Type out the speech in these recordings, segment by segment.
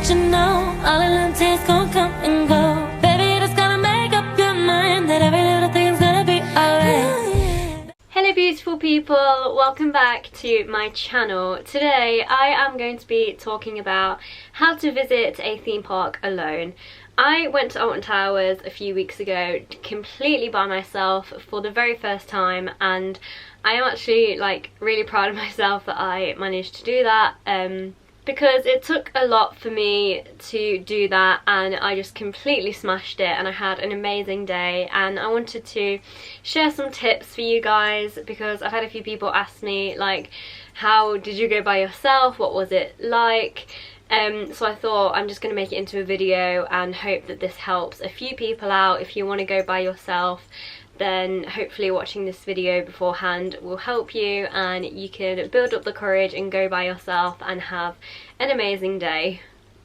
let you know all of them tears gon' come and go. Baby, just gotta make up your mind that every little thing's gonna be alright. Hello beautiful people, welcome back to my channel. Today I am going to be talking about how to visit a theme park alone. I went to Alton Towers a few weeks ago completely by myself for the very first time, and I am actually like really proud of myself that I managed to do that because it took a lot for me to do that, and I just completely smashed it and I had an amazing day. And I wanted to share some tips for you guys because I've had a few people ask me like, how did you go by yourself, what was it like? So I thought I'm just going to make it into a video and hope that this helps a few people out. If you want to go by yourself, then hopefully watching this video beforehand will help you and you can build up the courage and go by yourself and have an amazing day.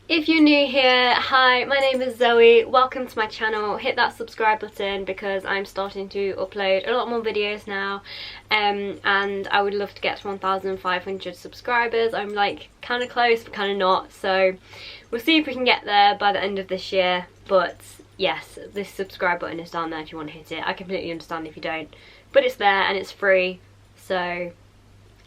If you're new here, hi, my name is Zoe, welcome to my channel. Hit that subscribe button because I'm starting to upload a lot more videos now, and I would love to get to 1,500 subscribers. I'm like kind of close but kind of not, so we'll see if we can get there by the end of this year. But yes, this subscribe button is down there if you want to hit it. I completely understand if you don't, but it's there and it's free, so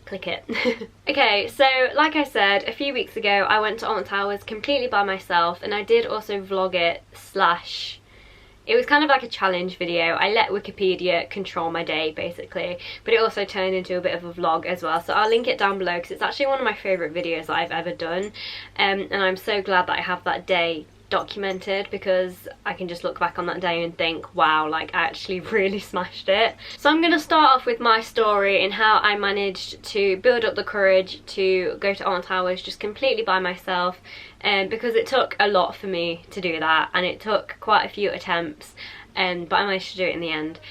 click it. Okay, so like I said, a few weeks ago I went to Alton Towers completely by myself, and I did also vlog it / it was kind of like a challenge video. I let Wikipedia control my day basically, but it also turned into a bit of a vlog as well, so I'll link it down below because it's actually one of my favourite videos that I've ever done, and I'm so glad that I have that day documented because I can just look back on that day and think, wow, like I actually really smashed it. So I'm going to start off with my story and how I managed to build up the courage to go to Alton Towers just completely by myself, because it took a lot for me to do that and it took quite a few attempts, but I managed to do it in the end.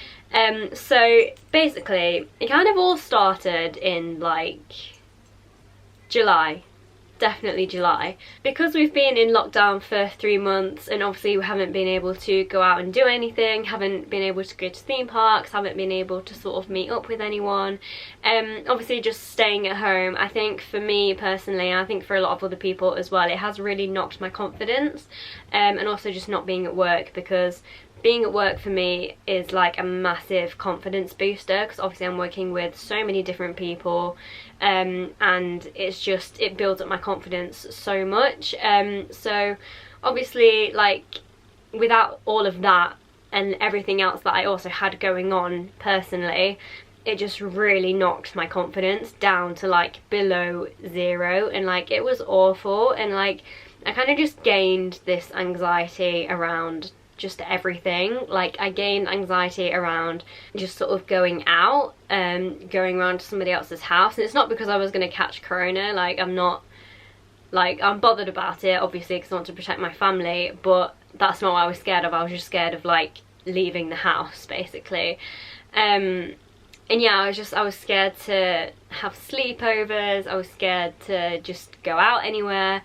So basically it kind of all started in like July. Definitely July, because we've been in lockdown for 3 months and obviously we haven't been able to go out and do anything, haven't been able to go to theme parks, haven't been able to sort of meet up with anyone, obviously just staying at home. I think for me personally, and I think for a lot of other people as well, it has really knocked my confidence, and also just not being at work, because being at work for me is like a massive confidence booster because obviously I'm working with so many different people, and it's just, it builds up my confidence so much. So obviously like without all of that and everything else that I also had going on personally, it just really knocked my confidence down to like below zero, and like it was awful, and like I kind of just gained this anxiety around just everything. Like I gained anxiety around just sort of going out, going around to somebody else's house, and it's not because I was going to catch corona. Like I'm not, like I'm bothered about it obviously because I want to protect my family, but that's not what I was scared of. I was just scared of like leaving the house basically, and yeah, I was scared to have sleepovers, I was scared to just go out anywhere.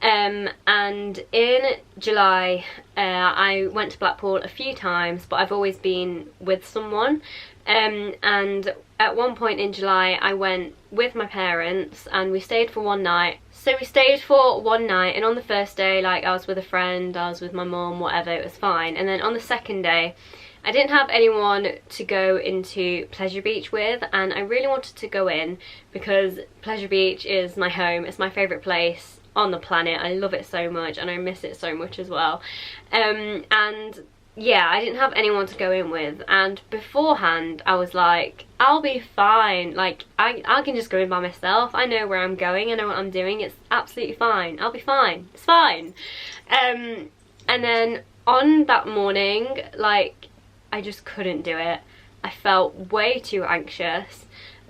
And in July I went to Blackpool a few times, but I've always been with someone, and at one point in July I went with my parents and we stayed for one night. So we stayed for one night, and on the first day like I was with a friend, I was with my mum, whatever, it was fine. And then on the second day I didn't have anyone to go into Pleasure Beach with, and I really wanted to go in because Pleasure Beach is my home, it's my favourite place on the planet. I love it so much and I miss it so much as well, and yeah, I didn't have anyone to go in with, and beforehand I was like, I'll be fine, like I can just go in by myself, I know where I'm going, I know what I'm doing, it's absolutely fine, I'll be fine, it's fine. And then on that morning, like I just couldn't do it. I felt way too anxious,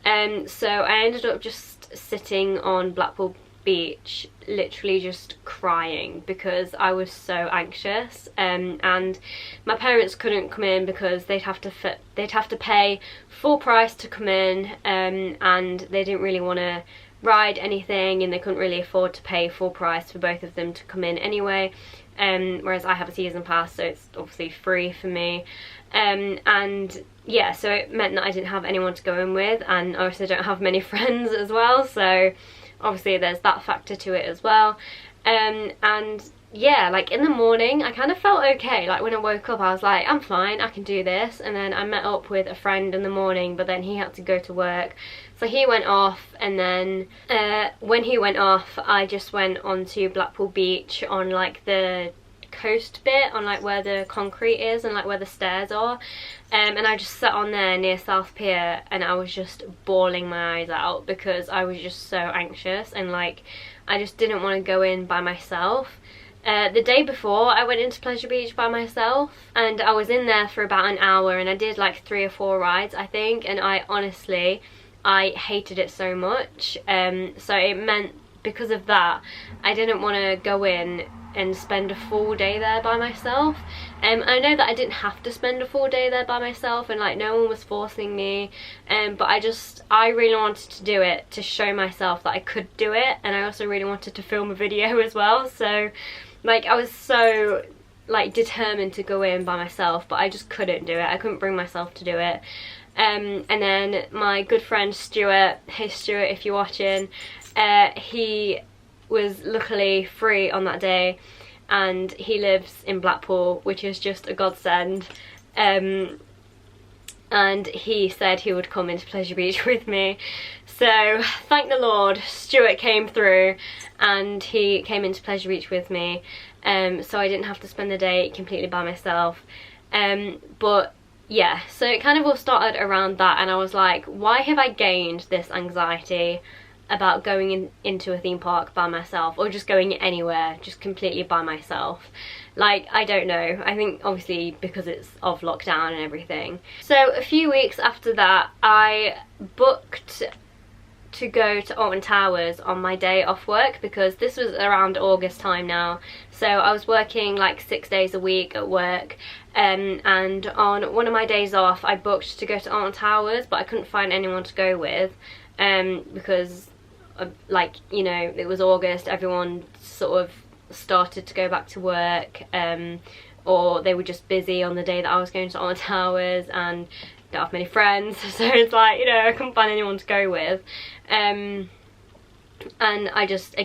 and so I ended up just sitting on Blackpool Beach literally just crying because I was so anxious, and my parents couldn't come in because they'd have to pay full price to come in, and they didn't really want to ride anything and they couldn't really afford to pay full price for both of them to come in anyway, whereas I have a season pass, so it's obviously free for me, and yeah, so it meant that I didn't have anyone to go in with, and I also don't have many friends as well, so obviously there's that factor to it as well. And yeah, like in the morning I kind of felt okay. Like when I woke up I was like, I'm fine, I can do this. And then I met up with a friend in the morning, but then he had to go to work, so he went off. And then when he went off, I just went on to Blackpool Beach on like the coast bit, on like where the concrete is and like where the stairs are, and I just sat on there near South Pier, and I was just bawling my eyes out because I was just so anxious, and like I just didn't want to go in by myself. The day before I went into Pleasure Beach by myself, and I was in there for about an hour, and I did like 3 or 4 rides I think, and I honestly hated it so much. So it meant, because of that, I didn't want to go in and spend a full day there by myself. I know that I didn't have to spend a full day there by myself, and like no one was forcing me, but I really wanted to do it to show myself that I could do it, and I also really wanted to film a video as well. So like I was so like determined to go in by myself, but I just couldn't do it. I couldn't bring myself to do it. And then my good friend Stuart, hey Stuart if you're watching, he was luckily free on that day, and he lives in Blackpool, which is just a godsend. And he said he would come into Pleasure Beach with me, so thank the Lord Stuart came through and he came into Pleasure Beach with me, so I didn't have to spend the day completely by myself. But yeah, so it kind of all started around that, and I was like, why have I gained this anxiety about going into a theme park by myself, or just going anywhere just completely by myself? Like, I don't know. I think obviously because it's of lockdown and everything. So a few weeks after that, I booked to go to Alton Towers on my day off work, because this was around August time now, so I was working like 6 days a week at work, and on one of my days off I booked to go to Alton Towers, but I couldn't find anyone to go with, because like, you know, it was August, everyone sort of started to go back to work, or they were just busy on the day that I was going to Alton Towers, and don't have many friends, so it's like, you know, I couldn't find anyone to go with. And I just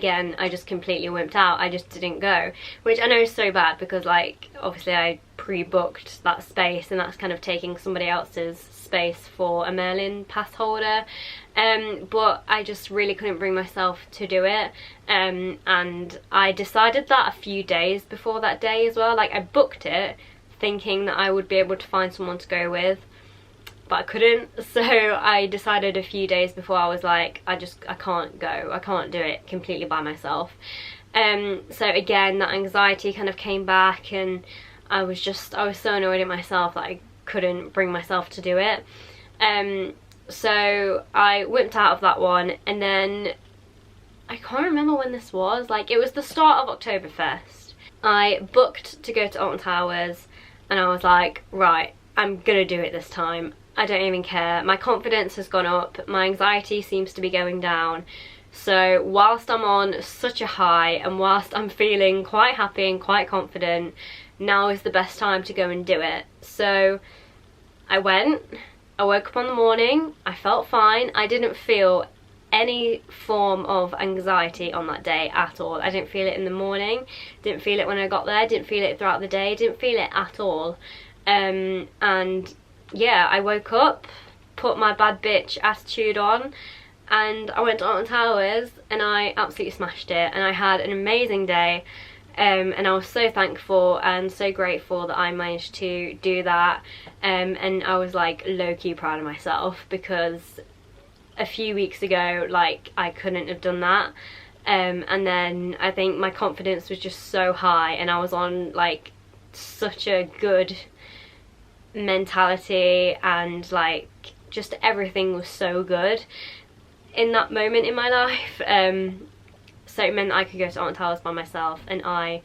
completely wimped out. I just didn't go, which I know is so bad, because like obviously I pre-booked that space, and that's kind of taking somebody else's space for a Merlin pass holder. But I just really couldn't bring myself to do it, and I decided that a few days before that day as well. Like I booked it thinking that I would be able to find someone to go with, but I couldn't. So I decided a few days before, I was like, I can't go, I can't do it completely by myself. So again, that anxiety kind of came back, and I was so annoyed at myself that I couldn't bring myself to do it. So I whipped out of that one, and then I can't remember when this was, like it was the start of Oktoberfest. I booked to go to Alton Towers, and I was like, right, I'm gonna do it this time. I don't even care. My confidence has gone up, my anxiety seems to be going down. So whilst I'm on such a high, and whilst I'm feeling quite happy and quite confident, now is the best time to go and do it. So I went. I woke up in the morning, I felt fine. I didn't feel any form of anxiety on that day at all. I didn't feel it in the morning, didn't feel it when I got there, didn't feel it throughout the day, didn't feel it at all. And yeah, I woke up, put my bad bitch attitude on, and I went to Alton Towers, and I absolutely smashed it, and I had an amazing day. And I was so thankful and so grateful that I managed to do that, and I was like low-key proud of myself, because a few weeks ago like I couldn't have done that, and then I think my confidence was just so high, and I was on like such a good mentality, and like just everything was so good in that moment in my life. So it meant I could go to Alton Towers by myself, and I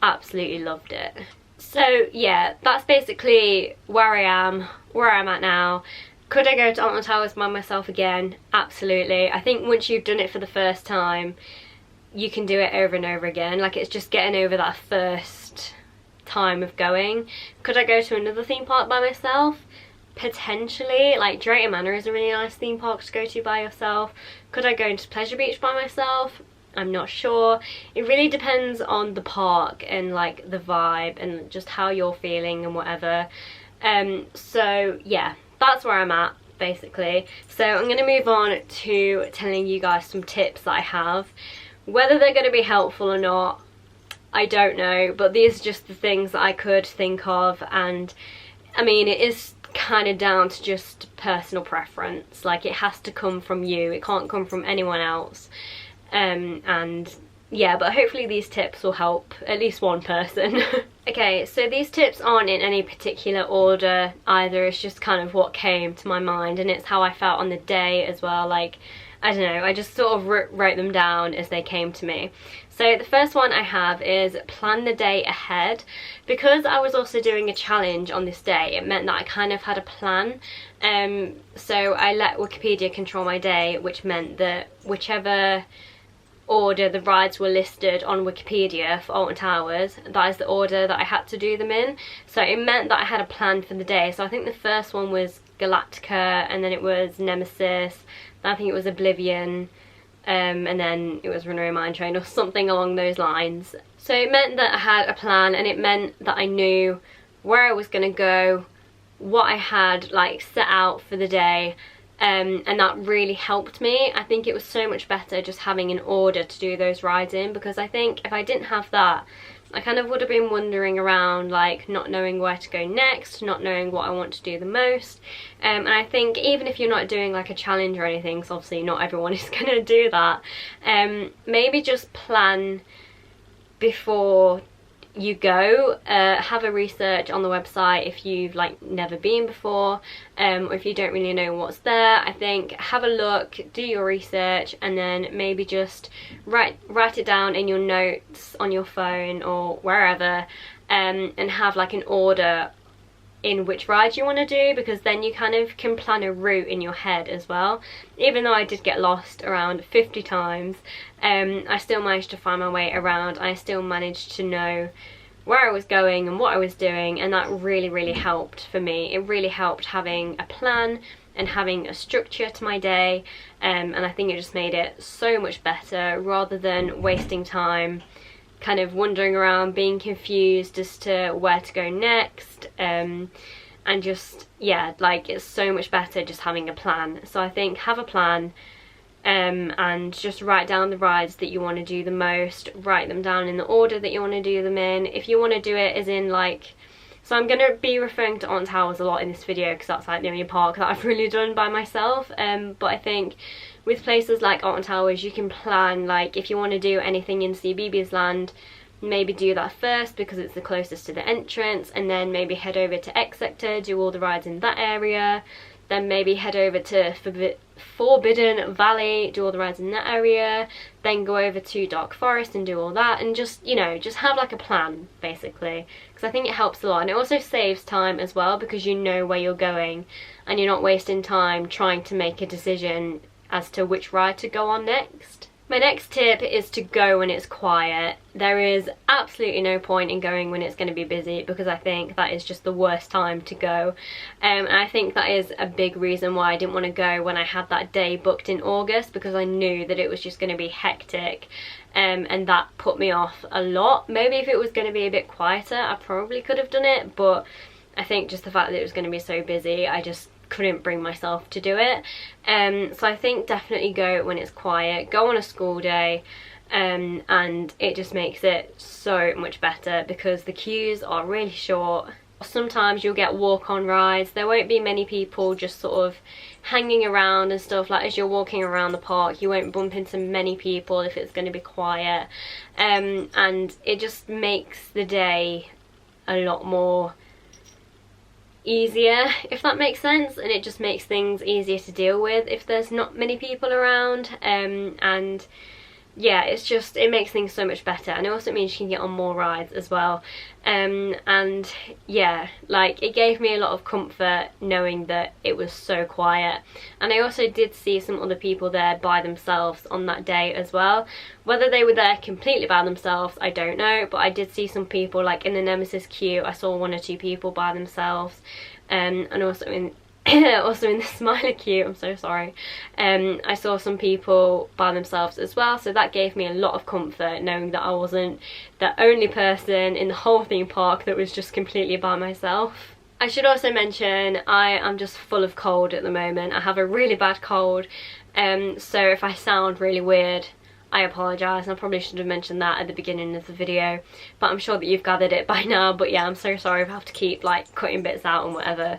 absolutely loved it. So yeah, that's basically where I'm at now. Could I go to Alton Towers by myself again? Absolutely. I think once you've done it for the first time, you can do it over and over again. Like, it's just getting over that first time of going. Could I go to another theme park by myself? Potentially. Like, Drayton Manor is a really nice theme park to go to by yourself. Could I go into Pleasure Beach by myself? I'm not sure. It really depends on the park and like the vibe and just how you're feeling and whatever. So yeah, that's where I'm at basically. So I'm going to move on to telling you guys some tips that I have. Whether they're going to be helpful or not, I don't know, but these are just the things that I could think of, and I mean, it is kind of down to just personal preference. Like, it has to come from you, it can't come from anyone else. And yeah, but hopefully these tips will help at least one person. Okay, so these tips aren't in any particular order either, it's just kind of what came to my mind, and it's how I felt on the day as well. Like, I don't know, I just sort of wrote them down as they came to me. So the first one I have is plan the day ahead. Because I was also doing a challenge on this day, it meant that I kind of had a plan. So I let Wikipedia control my day, which meant that whichever order the rides were listed on Wikipedia for Alton Towers, that is the order that I had to do them in. So it meant that I had a plan for the day. So I think the first one was Galactica, and then it was Nemesis, then I think it was Oblivion, and then it was Runaway Mine Train or something along those lines. So it meant that I had a plan, and it meant that I knew where I was going to go, what I had like set out for the day, and that really helped me. I think it was so much better just having an order to do those rides in, because I think if I didn't have that, I kind of would have been wandering around, like not knowing where to go next, not knowing what I want to do the most. And I think even if you're not doing like a challenge or anything, so obviously not everyone is going to do that, maybe just plan before you go. Have a research on the website if you've like never been before, or if you don't really know what's there. I think have a look, do your research, and then maybe just write it down in your notes on your phone or wherever, and have like an order in which ride you want to do, because then you kind of can plan a route in your head as well. Even though I did get lost around 50 times, I still managed to find my way around. I still managed to know where I was going and what I was doing, and that really helped for me. It really helped having a plan and having a structure to my day, and I think it just made it so much better rather than wasting time kind of wandering around, being confused as to where to go next, and just, yeah, like it's so much better just having a plan. So I think have a plan, and just write down the rides that you want to do the most, write them down in the order that you want to do them in. If you want to do it as in like, so I'm going to be referring to Alton Towers a lot in this video because that's like the only park that I've really done by myself, but I think with places like Alton Towers you can plan, like if you want to do anything in CBeebies Land, maybe do that first because it's the closest to the entrance, and then maybe head over to X Sector, do all the rides in that area, then maybe head over to Forbidden Valley, do all the rides in that area, then go over to Dark Forest and do all that, and just, you know, just have like a plan basically, because I think it helps a lot. And it also saves time as well because you know where you're going and you're not wasting time trying to make a decision as to which ride to go on next. My next tip is to go when it's quiet. There is absolutely no point in going when it's going to be busy, because I think that is just the worst time to go. And I think that is a big reason why I didn't want to go when I had that day booked in August, because I knew that it was just going to be hectic, and that put me off a lot. Maybe if it was going to be a bit quieter I probably could have done it, but I think just the fact that it was going to be so busy, I just couldn't bring myself to do it. So I think definitely go when it's quiet, go on a school day, and it just makes it so much better because the queues are really short. Sometimes you'll get walk-on rides, there won't be many people just sort of hanging around and stuff. Like as you're walking around the park you won't bump into many people if it's going to be quiet, and it just makes the day a lot more easier, if that makes sense, and it just makes things easier to deal with if there's not many people around, and yeah, it makes things so much better, and it also means you can get on more rides as well, and yeah, like it gave me a lot of comfort knowing that it was so quiet. And I also did see some other people there by themselves on that day as well. Whether they were there completely by themselves I don't know, but I did see some people, like in the Nemesis queue I saw 1 or 2 people by themselves, and also in Also in the smiley queue, I'm so sorry, I saw some people by themselves as well, so that gave me a lot of comfort knowing that I wasn't the only person in the whole theme park that was just completely by myself. I should also mention I am just full of cold at the moment. I have a really bad cold, so if I sound really weird, I apologise, and I probably should have mentioned that at the beginning of the video, but I'm sure that you've gathered it by now. But yeah, I'm so sorry if I have to keep like cutting bits out and whatever,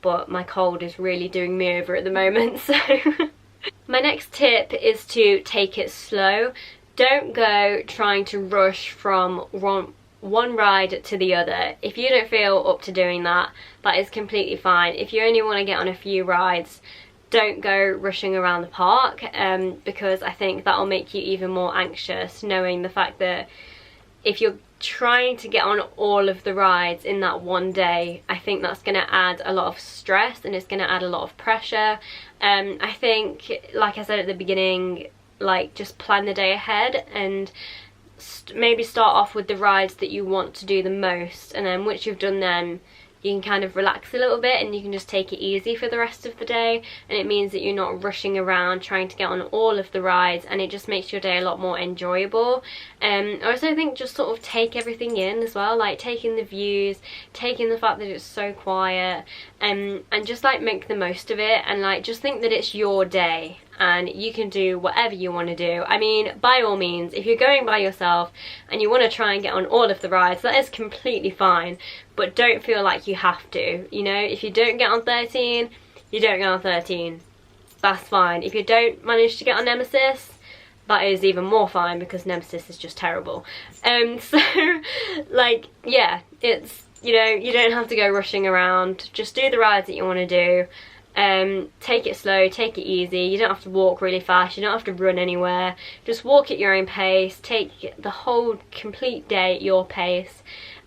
but my cold is really doing me over at the moment. So my next tip is to take it slow. Don't go trying to rush from one ride to the other. If you don't feel up to doing that, that is completely fine. If you only want to get on a few rides, don't go rushing around the park, because I think that'll make you even more anxious, knowing the fact that if you're trying to get on all of the rides in that one day, I think that's going to add a lot of stress and it's going to add a lot of pressure. I think, like I said at the beginning, like just plan the day ahead and maybe start off with the rides that you want to do the most, and then once you've done them, you can kind of relax a little bit and you can just take it easy for the rest of the day, and it means that you're not rushing around trying to get on all of the rides, and it just makes your day a lot more enjoyable. I also think just sort of take everything in as well, like taking the views, taking the fact that it's so quiet, and just like make the most of it, and like just think that it's your day and you can do whatever you want to do. I mean, by all means, if you're going by yourself and you want to try and get on all of the rides, that is completely fine, but don't feel like you have to. You know, if you don't get on 13, you don't get on 13. That's fine. If you don't manage to get on Nemesis, that is even more fine, because Nemesis is just terrible. So like, yeah, it's, you know, you don't have to go rushing around. Just do the rides that you want to do. Take it slow, take it easy. You don't have to walk really fast, you don't have to run anywhere. Just walk at your own pace, take the whole complete day at your pace.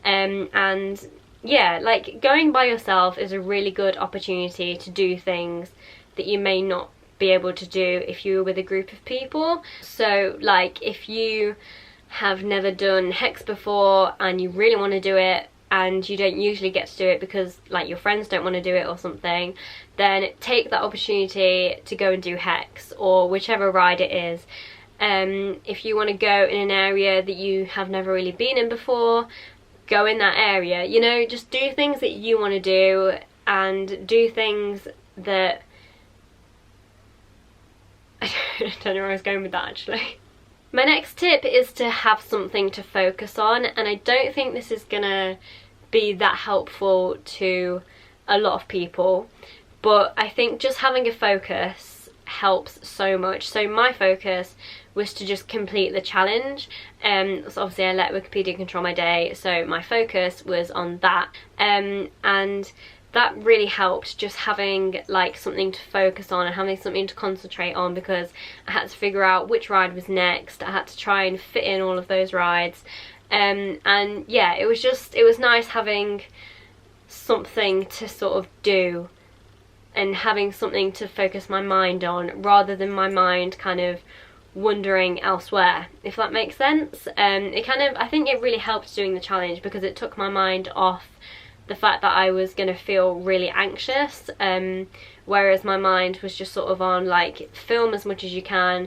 And yeah, like going by yourself is a really good opportunity to do things that you may not be able to do if you were with a group of people. So like if you have never done Hex before and you really want to do it, and you don't usually get to do it because like your friends don't want to do it or something, then take that opportunity to go and do Hex or whichever ride it is. If you want to go in an area that you have never really been in before, go in that area. You know, just do things that you want to do, and do things that I don't know where I was going with that actually. My next tip is to have something to focus on, and I don't think this is gonna be that helpful to a lot of people, but I think just having a focus helps so much. So my focus was to just complete the challenge, so obviously I let Wikipedia control my day, so my focus was on that, and that really helped, just having like something to focus on and having something to concentrate on, because I had to figure out which ride was next. I had to try and fit in all of those rides, and yeah, it was nice having something to sort of do and having something to focus my mind on, rather than my mind kind of wandering elsewhere, if that makes sense. I think it really helped doing the challenge, because it took my mind off the fact that I was going to feel really anxious, whereas my mind was just sort of on like, film as much as you can,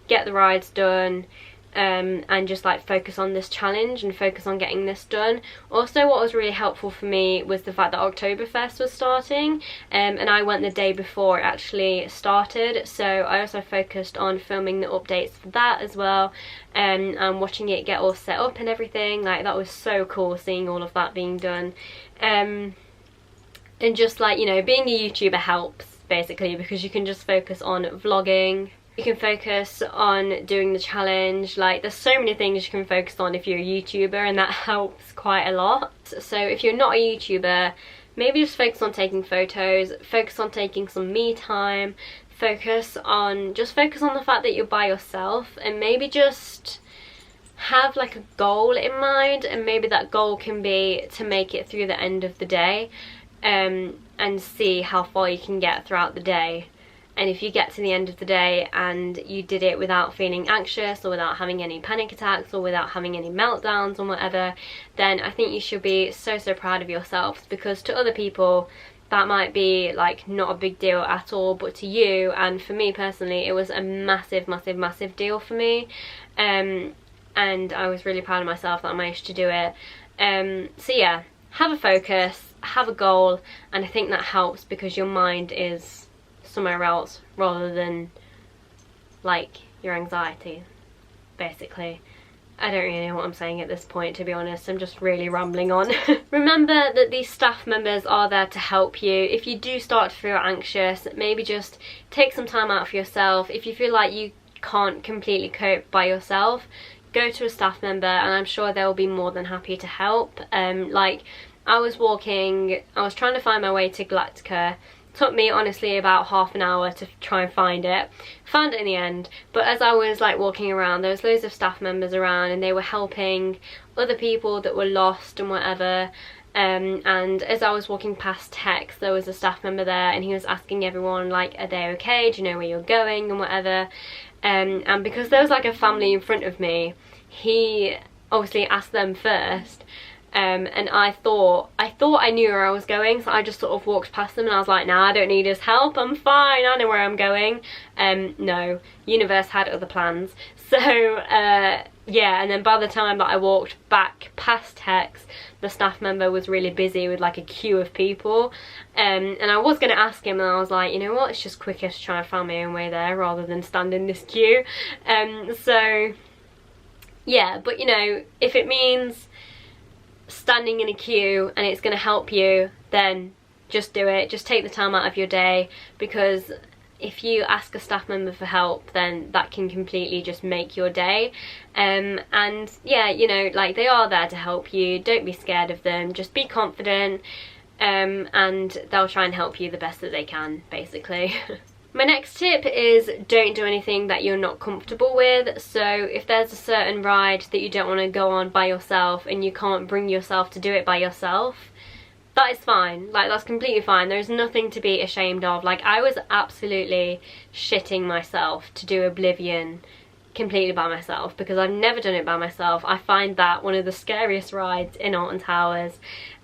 get the rides done, and just like focus on this challenge and focus on getting this done. Also, what was really helpful for me was the fact that Oktoberfest was starting, and I went the day before it actually started, so I also focused on filming the updates for that as well, and watching it get all set up and everything. Like, that was so cool, seeing all of that being done. And just like, you know, being a YouTuber helps basically, because you can just focus on vlogging, you can focus on doing the challenge. Like, there's so many things you can focus on if you're a YouTuber, and that helps quite a lot. So if you're not a YouTuber, maybe just focus on taking photos, focus on taking some me time, focus on the fact that you're by yourself, and maybe just have like a goal in mind, and maybe that goal can be to make it through the end of the day, and see how far you can get throughout the day. And if you get to the end of the day and you did it without feeling anxious, or without having any panic attacks, or without having any meltdowns or whatever, then I think you should be so proud of yourselves, because to other people that might be like not a big deal at all, but to you and for me personally it was a massive deal for me, and I was really proud of myself that I managed to do it. So yeah, have a focus, have a goal, and I think that helps because your mind is somewhere else rather than like your anxiety, basically. I don't really know what I'm saying at this point, to be honest. I'm just really rambling on. Remember that these staff members are there to help you. If you do start to feel anxious, maybe just take some time out for yourself. If you feel like you can't completely cope by yourself, go to a staff member and I'm sure they'll be more than happy to help. Like, I was trying to find my way to Galactica. Took me honestly about half an hour to try and find it. Found it in the end, but as I was like walking around, there was loads of staff members around and they were helping other people that were lost and whatever. And as I was walking past Tex, there was a staff member there and he was asking everyone like, are they okay, do you know where you're going and whatever. And because there was like a family in front of me, he obviously asked them first. And I thought I knew where I was going, so I just sort of walked past them and I was like, nah, I don't need his help, I'm fine, I know where I'm going. No, universe had other plans. So yeah, and then by the time that I walked back past Tex, the staff member was really busy with like a queue of people, and I was going to ask him and I was like, you know what, it's just quicker to try and find my own way there rather than stand in this queue. So yeah, but you know, if it means standing in a queue and it's going to help you, then just do it. Just take the time out of your day, because if you ask a staff member for help, then that can completely just make your day. And yeah, you know, like, they are there to help you. Don't be scared of them, just be confident, and they'll try and help you the best that they can, basically. My next tip is don't do anything that you're not comfortable with. So if there's a certain ride that you don't want to go on by yourself and you can't bring yourself to do it by yourself, that is fine. Like, that's completely fine. There's nothing to be ashamed of. Like, I was absolutely shitting myself to do Oblivion completely by myself because I've never done it by myself. I find that one of the scariest rides in Alton Towers.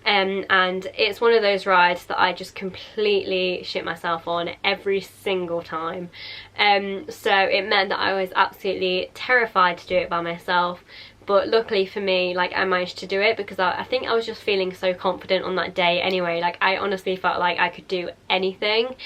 And it's one of those rides that I just completely shit myself on every single time. So it meant that I was absolutely terrified to do it by myself. But luckily for me, like, I managed to do it because I think I was just feeling so confident on that day anyway. Like, I honestly felt like I could do anything.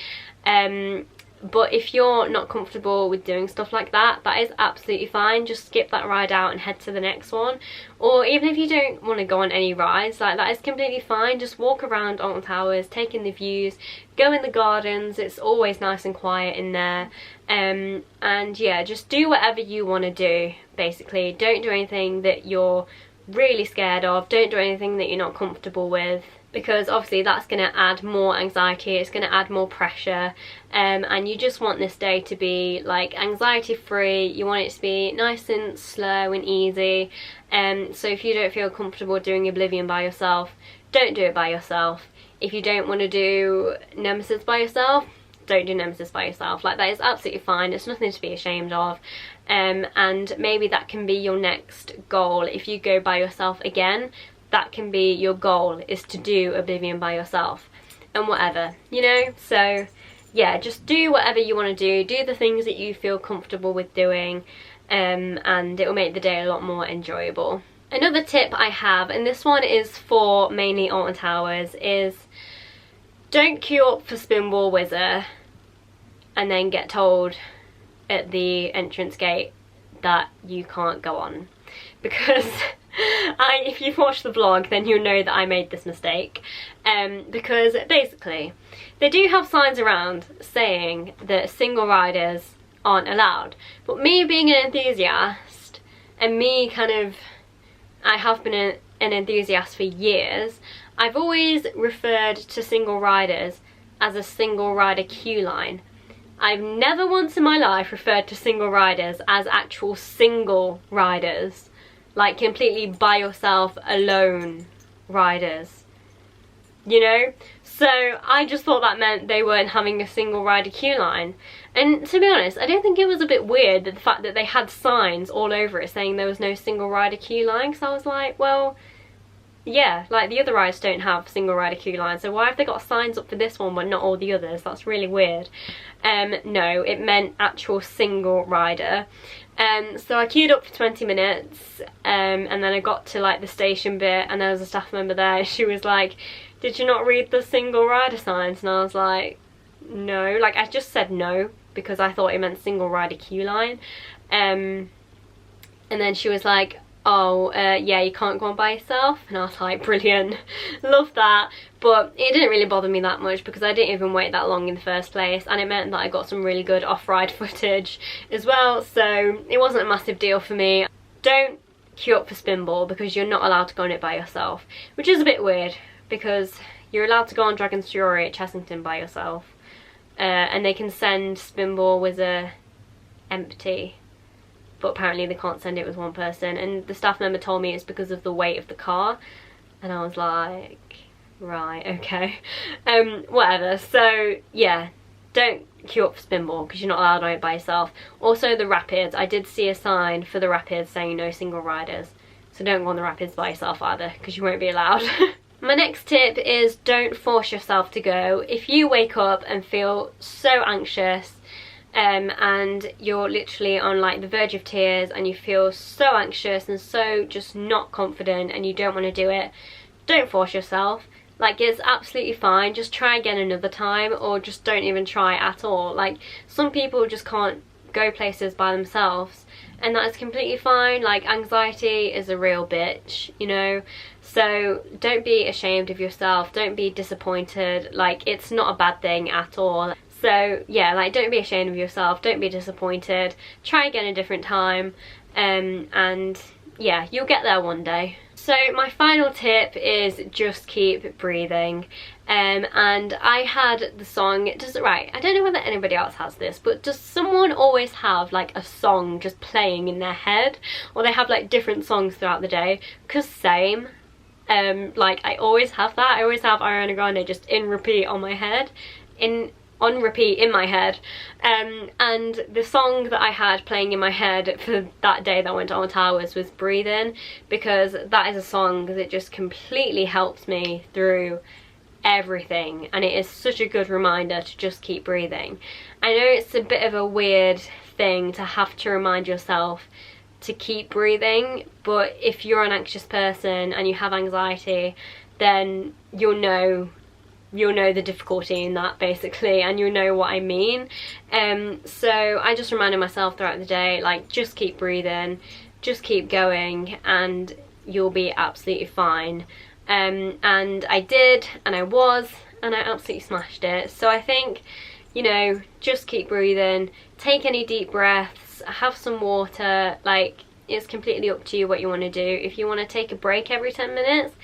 But if you're not comfortable with doing stuff like that, that is absolutely fine. Just skip that ride out and head to the next one. Or even if you don't want to go on any rides, like, that is completely fine. Just walk around Alton Towers, take in the views, go in the gardens. It's always nice and quiet in there. And yeah, just do whatever you want to do, basically. Don't do anything that you're really scared of. Don't do anything that you're not comfortable with, because obviously that's going to add more anxiety, it's going to add more pressure, and you just want this day to be like anxiety free. You want it to be nice and slow and easy. So if you don't feel comfortable doing Oblivion by yourself, don't do it by yourself. If you don't want to do Nemesis by yourself, don't do Nemesis by yourself. Like, that is absolutely fine. It's nothing to be ashamed of. And maybe that can be your next goal. If you go by yourself again, that can be your goal, is to do Oblivion by yourself and whatever, you know. So yeah, just do whatever you want to do the things that you feel comfortable with doing, and it will make the day a lot more enjoyable. Another tip I have, and this one is for mainly Alton Towers, is don't queue up for Spinball Whizzer and then get told at the entrance gate that you can't go on, because if you've watched the vlog, then you'll know that I made this mistake. Because basically they do have signs around saying that single riders aren't allowed, but me being an enthusiast, and me I have been an enthusiast for years, I've always referred to single riders as a single rider queue line. I've never once in my life referred to single riders as actual single riders, like completely by yourself, alone riders, you know. So I just thought that meant they weren't having a single rider queue line. And to be honest, I don't think it was a bit weird that the fact that they had signs all over it saying there was no single rider queue line, because I was like, well, yeah, like the other rides don't have single rider queue lines, so why have they got signs up for this one but not all the others? That's really weird. No, it meant actual single rider. So I queued up for 20 minutes, and then I got to like the station bit, and there was a staff member there, and she was like, did you not read the single rider signs? And I was like, no. Like, I just said no because I thought it meant single rider queue line. And then she was like, oh, yeah, you can't go on by yourself. And I was like, brilliant, love that. But it didn't really bother me that much because I didn't even wait that long in the first place, and it meant that I got some really good off-ride footage as well, so it wasn't a massive deal for me. Don't queue up for Spinball because you're not allowed to go on it by yourself, which is a bit weird because you're allowed to go on Dragon's Fury at Chessington by yourself, and they can send Spinball with a empty, but apparently they can't send it with one person, and the staff member told me it's because of the weight of the car, and I was like, right, okay. Whatever. So yeah, don't queue up for Spinball because you're not allowed on it by yourself. Also the Rapids, I did see a sign for the Rapids saying no single riders, so don't go on the Rapids by yourself either because you won't be allowed. My next tip is don't force yourself to go. If you wake up and feel so anxious, and you're literally on like the verge of tears and you feel so anxious and so just not confident and you don't want to do it, don't force yourself. Like, it's absolutely fine, just try again another time, or just don't even try at all. Like, some people just can't go places by themselves, and that is completely fine. Like, anxiety is a real bitch, you know, so don't be ashamed of yourself, don't be disappointed. Like, it's not a bad thing at all. So yeah, like, don't be ashamed of yourself, don't be disappointed, try again a different time, and yeah, you'll get there one day. So my final tip is just keep breathing. And I had the song, right, I don't know whether anybody else has this, but does someone always have like a song just playing in their head, or they have like different songs throughout the day? Because same, like, I always have that. I always have Ariana Grande just in repeat on my head, on repeat in my head, and the song that I had playing in my head for that day that I went to Alton Towers was Breathing, because that is a song that just completely helps me through everything, and it is such a good reminder to just keep breathing. I know it's a bit of a weird thing to have to remind yourself to keep breathing, but if you're an anxious person and you have anxiety, then you'll know the difficulty in that, basically, and you'll know what I mean. So I just reminded myself throughout the day, like, just keep breathing, just keep going, and you'll be absolutely fine. And I did, and I absolutely smashed it. So I think, you know, just keep breathing, take any deep breaths, have some water. Like, it's completely up to you what you want to do. If you want to take a break every 10 minutes,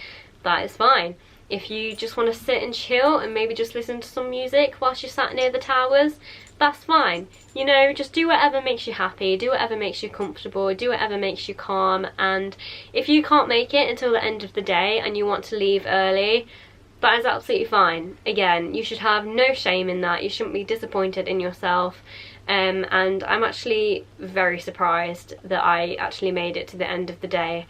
that is fine. If you just want to sit and chill and maybe just listen to some music whilst you're sat near the towers, that's fine. You know, just do whatever makes you happy, do whatever makes you comfortable, do whatever makes you calm. And if you can't make it until the end of the day and you want to leave early, that is absolutely fine. Again, you should have no shame in that. You shouldn't be disappointed in yourself. And I'm actually very surprised that I actually made it to the end of the day.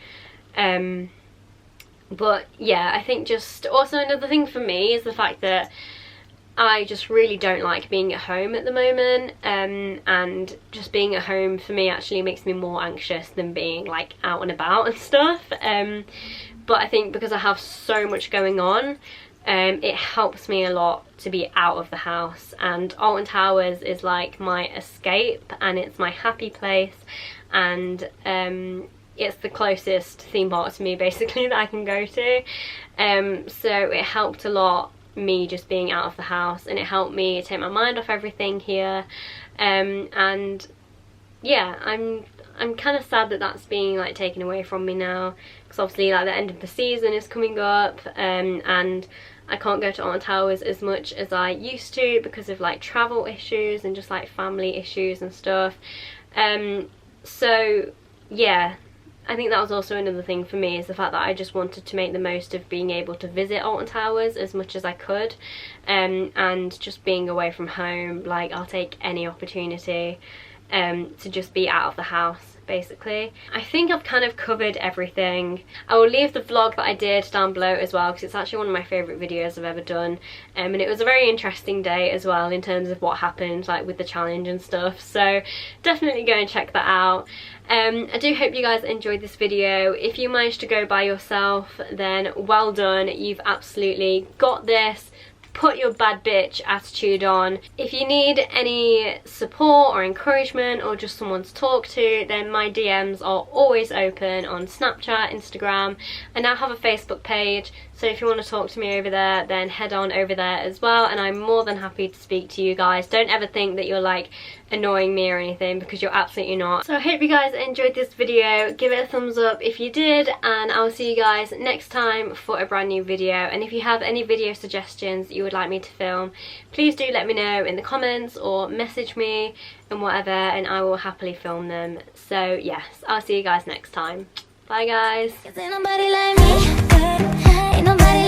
But yeah, I think just also another thing for me is the fact that I just really don't like being at home at the moment, and just being at home for me actually makes me more anxious than being like out and about and stuff. But I think because I have so much going on, it helps me a lot to be out of the house, and Alton Towers is like my escape, and it's my happy place, and it's the closest theme park to me, basically, that I can go to. So it helped a lot, me just being out of the house, and it helped me take my mind off everything here. And yeah, I'm kind of sad that that's being like taken away from me now, because obviously like the end of the season is coming up, and I can't go to Alton Towers as much as I used to because of like travel issues and just like family issues and stuff. So yeah, I think that was also another thing for me, is the fact that I just wanted to make the most of being able to visit Alton Towers as much as I could, and just being away from home. Like, I'll take any opportunity to just be out of the house. basically. I think I've kind of covered everything. I will leave the vlog that I did down below as well, because it's actually one of my favourite videos I've ever done, and it was a very interesting day as well in terms of what happened, like with the challenge and stuff, so definitely go and check that out. I do hope you guys enjoyed this video. If you managed to go by yourself, then well done, you've absolutely got this. Put your bad bitch attitude on. If you need any support or encouragement or just someone to talk to, then my DMs are always open on Snapchat, Instagram. I now have a Facebook page, so if you want to talk to me over there, then head on over there as well, and I'm more than happy to speak to you guys. Don't ever think that you're like annoying me or anything, because you're absolutely not. So I hope you guys enjoyed this video. Give it a thumbs up if you did, and I'll see you guys next time for a brand new video. And if you have any video suggestions you would like me to film, please do let me know in the comments or message me and whatever, and I will happily film them. So yes, I'll see you guys next time. Bye guys. Ain't nobody like me. Ain't nobody